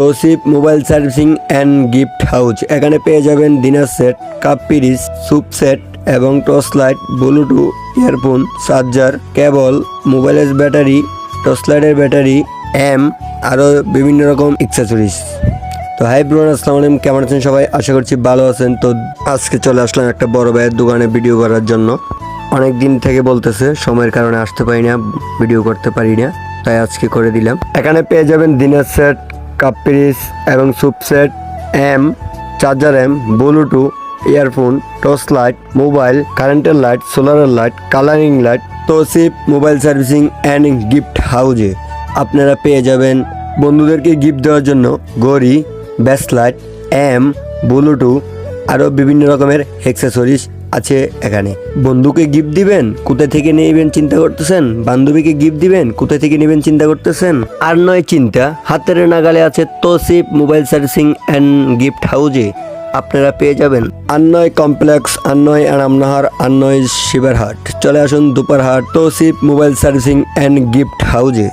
Tausif mobile servicing and gift house. এখানে পেয়ে যাবেন ডিনার সেট, কাপ পিরিচ, স্যুপ সেট এবং torch light, Bluetooth, earphone, charger, cable, মোবাইলের ব্যাটারি, টর্চ লাইটের ব্যাটারি, আরও বিভিন্ন রকম অ্যাক্সেসরিজ। তো হাই ব্রোন, আসসালামু আলাইকুম, কেমন আছেন সবাই? আশা করছি ভালো আছেন। তো আজকে চলে আসলাম একটা বড় ভাইয়ের দোকানে ভিডিও করার জন্য। অনেক দিন থেকে বলতেছে, সময়ের কারণে আসতে পারি না, ভিডিও করতে পারি না, তাই আজকে করে দিলাম। এখানে পেয়ে যাবেন ডিনার সেট, কাপ পিরিচ এবং soup set, charger, Bluetooth, earphone, torch light, mobile, কারেন্টের লাইট, সোলারের light, colouring light. Tousif mobile servicing and gift হাউজে আপনারা পেয়ে যাবেন বন্ধুদেরকে গিফট দেওয়ার জন্য ঘড়ি, ব্যাসলাইট, ব্লুটুথ, আরও বিভিন্ন রকমের অ্যাক্সেসরিজ আছে। এখানে বন্ধুকে গিফট দিবেন, কোথা থেকে নেবেন চিন্তা করতেছেন? বান্ধবীকে গিফট দিবেন, কোথা থেকে নেবেন চিন্তা করতেছেন? আর নয় চিন্তা, হাতের নাগালে আছে Tousif mobile servicing and gift হাউজে আপনারা পেয়ে যাবেন। আন্নয় কমপ্লেক্স, আন্নয় আরামনাহার, আন্নয় শিবারহাট। চলে আসুন দুপারহাট Tousif mobile servicing and gift হাউজে।